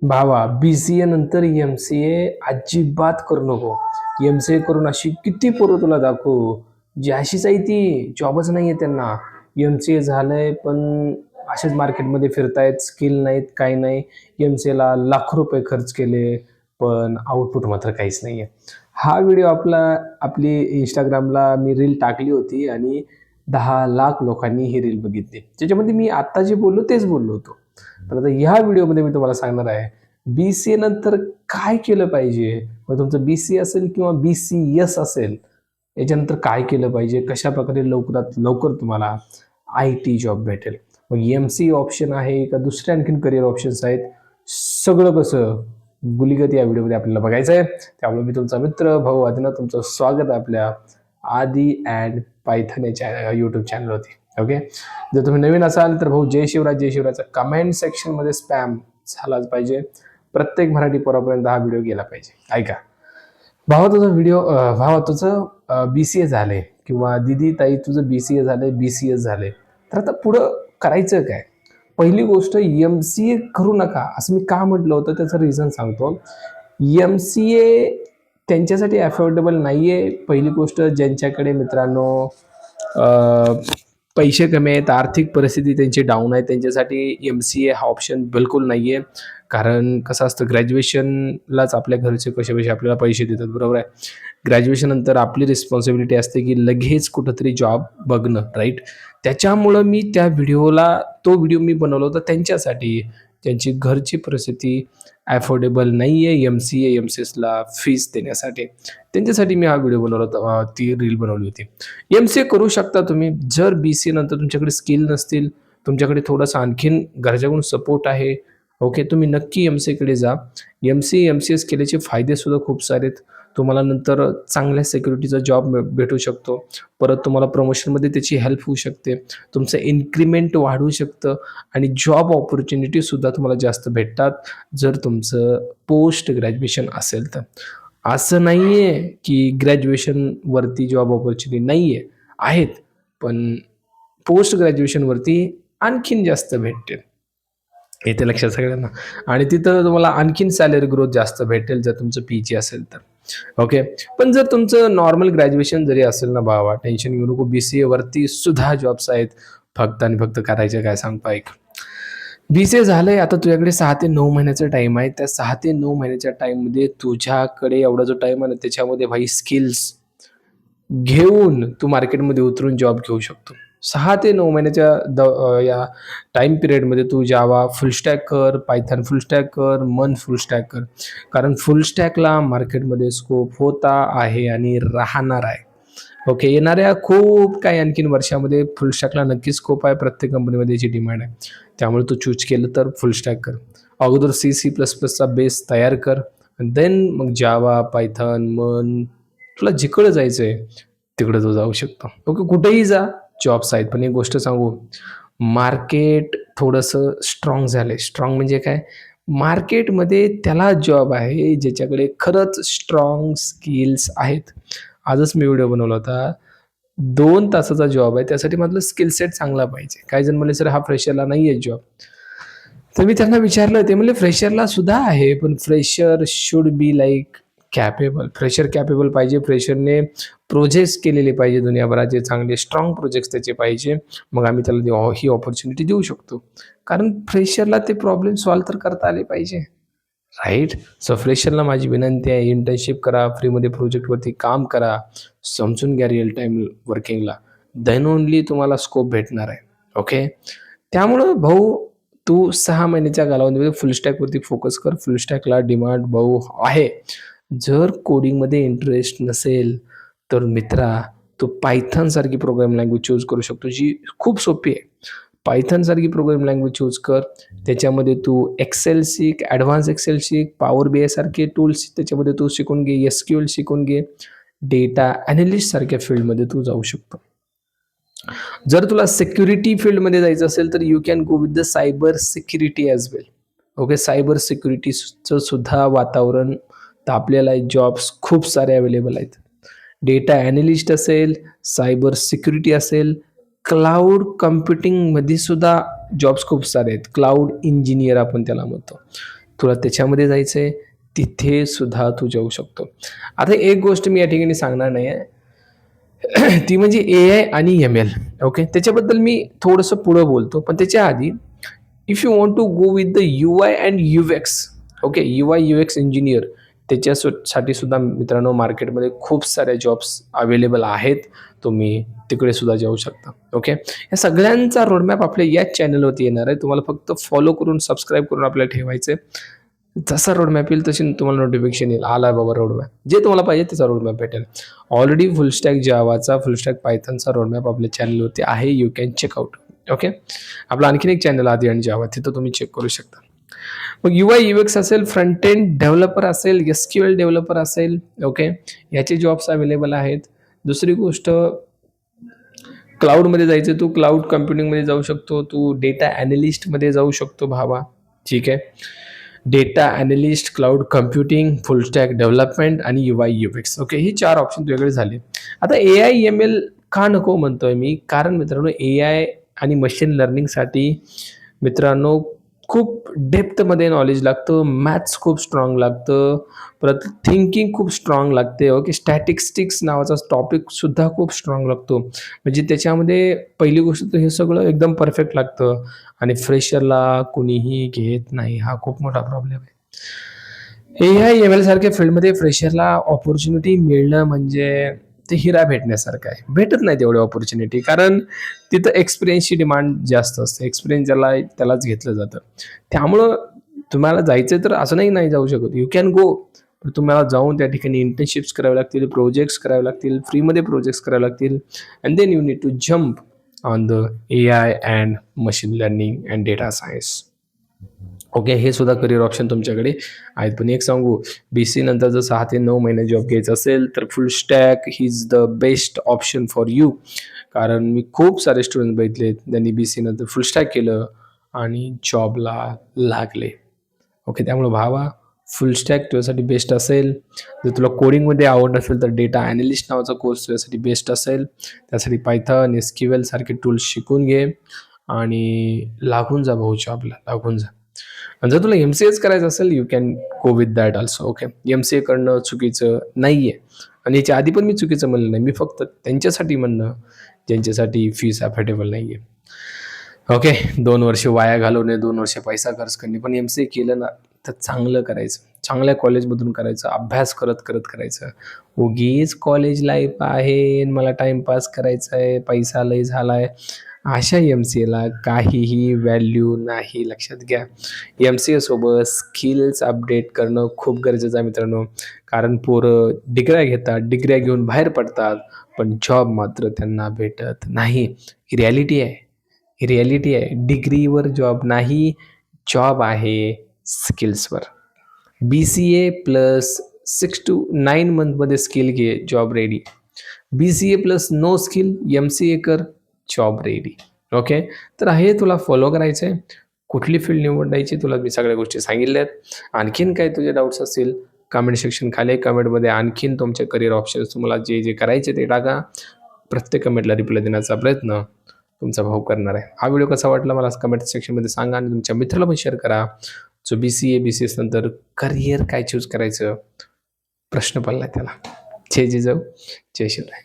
भावा, BCA नंतर MCA अजिबात करू नको. MCA करून अशी किती पोरं तुला दाखवू, जी अशीच आहे ती, जॉबच नाहीये त्यांना. MCA झालंय पण असेच मार्केटमध्ये फिरतायत, स्किल नाहीत, काही नाही. MCAला लाखो रुपये खर्च केले, पण आउटपुट मात्र काहीच नाहीये. हा व्हिडिओ आपली Instagramला मी रील टाकली होती आणि 10 लाख लोकांनी ही रील बघितली. त्याच्यामध्ये मी आत्ता जे बोललो तेच बोललो होतो. तर आता ह्या व्हिडिओमध्ये मी तुम्हाला सांगणार आहे, BCA नंतर काय केलं पाहिजे? मग तुमचं BCA असेल किंवा BCS असेल, याच्यानंतर काय केलं पाहिजे? कशाप्रकारे लवकरात लवकर तुम्हाला IT जॉब भेटेल? मग MCA ऑप्शन आहे का दुसरे आणखीन करियर ऑप्शन्स आहेत? सगळं कसं गुलीगत या व्हिडिओमध्ये आपल्याला बघायचं आहे. त्यामुळे मी तुमचा मित्र भाऊ आदिनाथ तुमचं स्वागत आहे आपल्या आदी अँड पायथन या यूट्यूब चॅनलवरती. ओके, जर तुम्ही नवीन असाल तर भाऊ जय शिवराज जय शिवराजचा कमेंट सेक्शनमध्ये स्पॅम झालाच पाहिजे. प्रत्येक मराठी पोरापर्यंत हा व्हिडिओ गेला पाहिजे. ऐका भावा, तुझं BCA झालंय किंवा दिदी ताई तुझं BCA झालंय, BCS झालंय, तर आता पुढं करायचं काय? पहिली गोष्ट, MCA करू नका असं मी का म्हटलं होतं त्याचं रिझन सांगतो. MCA त्यांच्यासाठी अफोर्डेबल नाहीये. पहिली गोष्ट, ज्यांच्याकडे मित्रांनो पैसे कमी आहेत, आर्थिक परिस्थिती त्यांची डाऊन आहे, त्यांच्यासाठी MCA हा ऑप्शन बिलकुल नाहीये. कारण कसं असतं, ग्रॅज्युएशनलाच आपल्या घरचे कसे आपल्याला पैसे देतात, बरोबर आहे. ग्रॅज्युएशन नंतर आपली रिस्पॉन्सिबिलिटी असते की लगेच कुठंतरी जॉब बघणं, राईट. त्याच्यामुळं मी तो व्हिडिओ मी बनवला होता त्यांच्यासाठी, त्यांची घरची परिस्थिती अफोर्डेबल नाही आहे MCA MCSला फीस देण्यासाठी. त्यांच्यासाठी मी हा व्हिडिओ बनवला होता, ती रील बनवली होती. MCA करू शकता तुम्ही. जर BCA नंतर तुमच्याकडे स्किल नसतील, तुमच्याकडे थोडंसं आणखीन घरच्याकडून सपोर्ट आहे, ओके, तुम्ही नक्की MCAकडे जा. MCA MCS केल्याचे फायदेसुद्धा खूप सारे आहेत. तुम्हाला नंतर चांगल्या सिक्युरिटीचा जॉब भेटू शकतो. परत तुम्हाला प्रमोशनमध्ये त्याची हेल्प होऊ शकते. तुमचं इन्क्रिमेंट वाढू शकतं आणि जॉब ऑपॉर्च्युनिटीसुद्धा तुम्हाला जास्त भेटतात, जर तुमचं पोस्ट ग्रॅज्युएशन असेल तर. असं नाही आहे की ग्रॅज्युएशनवरती जॉब ऑपॉर्च्युनिटी नाही आहे, आहेत, पण पोस्ट ग्रॅज्युएशनवरती आणखीन जास्त भेटतील. येते लक्षात सगळ्यांना. आणि तिथं तुम्हाला आणखीन सॅलरी ग्रोथ जास्त भेटेल जर तुमचं PG असेल तर. ओके, पण जर तुमचं नॉर्मल ग्रॅज्युएशन जरी असेल ना भावा, टेन्शन घेऊ नको. BCA वरती सुद्धा जॉब्स आहेत. फक्त आणि फक्त करायचं काय सांगतो ऐक. BCA झालंय, आता तुझ्याकडे 6 ते 9 महिन्याचा टाइम आहे. त्या 6 ते 9 महिन्याच्या टाइममध्ये तुझ्याकडे एवढा जो टाइम आहे ना, त्याच्यामध्ये भाई स्किल्स घेऊन तू मार्केटमध्ये उतरून जॉब घेऊ शकतो. 6 ते 9 महिन्याच्या या टाईम पिरियडमध्ये तू जावा फुल स्टॅक कर, पायथन फुल स्टॅक कर, मन फुल स्टॅक कर. कारण फुल स्टॅकला मार्केटमध्ये स्कोप होता, आहे आणि राहणार आहे. ओके, येणाऱ्या खूप काही आणखीन वर्षामध्ये फुल स्टॅकला नक्की स्कोप आहे. प्रत्येक कंपनीमध्ये याची डिमांड आहे. त्यामुळे तू चूज केलं तर फुल स्टॅक कर. अगोदर C++चा बेस तयार कर, देन मग जावा, पायथन, मन, तुला जिकडं जायचं आहे तिकडं तू जाऊ शकतो. ओके, कुठेही जा, जॉब्स आहेत. पण एक गोष्ट सांगू, मार्केट थोडंसं स्ट्रॉंग झालंय. स्ट्रॉंग म्हणजे काय? मार्केटमध्ये त्याला जॉब आहे ज्याच्याकडे खरंच स्ट्रॉंग स्किल्स आहेत. आजच मी व्हिडिओ बनवला होता. 2 तासाचा जॉब आहे, त्यासाठी माझं स्किल सेट चांगला पाहिजे. काही जण म्हणले, "सर हा फ्रेशरला नाही आहे जॉब." तर मी त्यांना विचारलं, ते म्हणले, "फ्रेशरला सुद्धा आहे, पण fresher should be like capable." Fresher capable पाहिजे. फ्रेशरने प्रोजेक्ट्स केलेले पाहिजे दुनियाभराचे, चांगले स्ट्रॉंग प्रोजेक्ट्स त्याचे पाहिजे. मग आम्ही त्याला ही अपॉर्च्युनिटी देऊ शकतो. कारण फ्रेशरला ते प्रॉब्लेम सॉल्व्ह तर करता आले पाहिजे, राईट. सो फ्रेशरला माझी विनंती आहे, इंटर्नशिप करा, फ्रीमध्ये प्रोजेक्टवरती काम करा, समजून घ्या रिअल टाईम वर्किंगला. देन ओनली तुम्हाला स्कोप भेटणार आहे. ओके, त्यामुळं भाऊ तू 6 महिन्याच्या कालावधीमध्ये फुल स्टॅकवरती फोकस कर. फुल स्टॅकला डिमांड भाऊ आहे. जर कोडिंगमध्ये इंटरेस्ट नसेल तर मित्रा, तू पायथन सारखी प्रोग्रामिंग लँग्वेज चूज करू शकतो, जी खूप सोपी आहे. पायथन सारखी प्रोग्रामिंग लँग्वेज चूज कर. त्याच्यामध्ये तू एक्सेल शिक, ॲडव्हान्स एक्सेल शिक, पॉवर BI सारखे टूल्स त्याच्यामध्ये तू शिकून घे, SQL शिकून घे. डेटा ॲनालिस्ट सारख्या फील्डमध्ये तू जाऊ शकतो. जर तुला सिक्युरिटी फील्डमध्ये जायचं असेल तर you can go with the cyber security as well. Okay, cyber सिक्युरिटीचं सुद्धा वातावरण तापलेलं आहे. जॉब्स खूप सारे अवेलेबल आहेत. डेटा ॲनालिस्ट असेल, सायबर सिक्युरिटी असेल, क्लाउड कम्प्युटिंगमध्ये सुद्धा जॉब्स खूप सारे आहेत. क्लाउड इंजिनियर आपण त्याला म्हणतो. तुला त्याच्यामध्ये जायचं आहे, तिथे सुद्धा तू जाऊ शकतो. आता एक गोष्ट मी या ठिकाणी सांगणार नाही आहे, ती म्हणजे AI आणि ML. ओके. त्याच्याबद्दल मी थोडंसं पुढं बोलतो. पण त्याच्या आधी if you want to go with the UI and UX, okay, UI-UX engineer, साठी सुद्धा मित्रांनो मार्केटमध्ये खूप साऱ्या जॉब्स अवेलेबल आहेत. तुम्ही तिकडे सुद्धा जाऊ शकता. ओके. या सगळ्यांचा रोडमॅप आपल्या याच चॅनलवरती येणार आहे. तुम्हाला फक्त फॉलो करून, सबस्क्राईब करून आपल्याला ठेवायचं आहे. जसा रोडमॅप येईल तशी तुम्हाला नोटिफिकेशन येईल, आला बाबा रोडमॅप. जे तुम्हाला पाहिजे त्याचा रोडमॅप भेटेल. ऑलरेडी फुल स्टॅक जावाचा, फुल स्टॅक पायथॉनचा रोडमॅप आपल्या चॅनलवरती आहे. You can check out. Okay. आपला आणखीन एक चॅनल आधी आणि जावा, तिथं तुम्ही चेक करू शकता. मग UI-UX असेल, फ्रंट एंड डेव्हलपर असेल, SQL डेव्हलपर असेल, ओके, याचे जॉब्स अवेलेबल आहेत. दुसरी गोष्ट, क्लाउडमध्ये जायचं, तू क्लाउड कम्प्युटिंगमध्ये जाऊ शकतो, तू डेटा ॲनालिस्टमध्ये जाऊ शकतो भावा. ठीक आहे. डेटा ॲनालिस्ट, क्लाउड कम्प्युटिंग, फुल स्टॅक डेव्हलपमेंट आणि UI-UX. ओके, ही 4 ऑप्शन तुझ्याकडे झाले. आता AI-ML का नको म्हणतोय मी? कारण मित्रांनो AI आणि मशीन लर्निंगसाठी मित्रांनो खूप डेप्थमध्ये नॉलेज लागतं, मॅथ्स खूप स्ट्राँग लागतं, परत थिंकिंग खूप स्ट्राँग लागते. ओके. स्टॅटिस्टिक्स नावाचा टॉपिकसुद्धा खूप स्ट्राँग लागतो. म्हणजे त्याच्यामध्ये पहिली गोष्ट तर हे सगळं एकदम परफेक्ट लागतं आणि फ्रेशरला कुणीही घेत नाही. हा खूप मोठा प्रॉब्लेम आहे. AI-ML सारख्या फील्डमध्ये फ्रेशरला अपॉर्च्युनिटी मिळणं म्हणजे ते हिरा भेटण्यासारखं आहे. भेटत नाही तेवढी अपॉर्च्युनिटी, कारण तिथं एक्सपिरियन्सची डिमांड जास्त असते. एक्सपिरियन्स त्यालाच घेतलं जातं. त्यामुळं तुम्हाला जायचं तर असं नाही जाऊ शकत. यू कॅन गो. पण तुम्हाला जाऊन त्या ठिकाणी इंटर्नशिप्स करावे लागतील, प्रोजेक्ट्स करावे लागतील, फ्रीमध्ये प्रोजेक्ट्स करावे लागतील, and then you need to jump on the AI and machine learning and data science. Okay. हे सुद्धा करिअर ऑप्शन तुमच्याकडे आहेत. पण एक सांगू, BC नंतर जर 6 ते 9 महिने जॉब घ्यायचा असेल तर फुल stack is the best option for you. कारण मी खूप सारे स्टुडंट बघितलेत, त्यांनी BC नंतर फुल स्टॅक केलं आणि जॉबला लागले. ओके. त्यामुळे भावा, फुल स्टॅक तुझ्यासाठी बेस्ट असेल. जर तुला कोडिंगमध्ये आवड असेल तर डेटा ॲनालिस्ट नावाचा कोर्स तुझ्यासाठी बेस्ट असेल. त्यासाठी पायथॉन, SQL सारखे टूल्स शिकून घे आणि लागून जा भाऊ जॉबला, लागून जा. आणि जर तुला MCAच करायचं असेल, you can go with that also. Okay. MCA करणं चुकीचं नाही आहे आणि याच्या आधी पण मी चुकीचं म्हणलं नाही. मी फक्त त्यांच्यासाठी म्हणणं ज्यांच्यासाठी फीस अफोर्डेबल नाही आहे. ओके. 2 वर्ष वाया घालवणे, 2 वर्ष पैसा खर्च करणे. पण MCA केलं ना तर चांगलं करायचं, चांगल्या कॉलेजमधून करायचं, अभ्यास करत करायचं. उगीच कॉलेज लाईफ आहे, मला टाईमपास करायचा आहे, पैसा लय झाला आहे, अशा MCAला काहीही व्हॅल्यू नाही. लक्षात घ्या. MCA सोबत स्किल्स अपडेट करणं खूप गरजेचं आहे मित्रांनो. कारण पोरं डिग्र्या घेतात, डिग्र्या घेऊन बाहेर पडतात, पण जॉब मात्र त्यांना भेटत नाही. ही रिॲलिटी आहे. ही रिॲलिटी आहे. डिग्रीवर जॉब नाही, जॉब आहे स्किल्सवर. BCA प्लस 6 to 9 मंथमध्ये स्किल घे, job ready. BCA plus no skill, MCA कर, जॉब रेडी. ओके. तर हे तुला फॉलो करायचं आहे. कुठली फील्ड निवडायची तुला मी सगळ्या गोष्टी सांगितल्यात. आणखीन काही तुझे डाऊट्स असतील, कमेंट सेक्शन खाली कमेंटमध्ये आणखीन तुमचे करिअर ऑप्शन्स तुम्हाला जे करायचे ते टाका. प्रत्येक कमेंटला रिप्लाय देण्याचा प्रयत्न तुमचा भाऊ करणार आहे. हा व्हिडिओ कसा वाटला मला कमेंट सेक्शनमध्ये सांगा आणि तुमच्या मित्राला पण शेअर करा. जो BCS नंतर करिअर काय चूज करायचं प्रश्न पडला त्याला. जय जिजाऊ, जय शिवराय.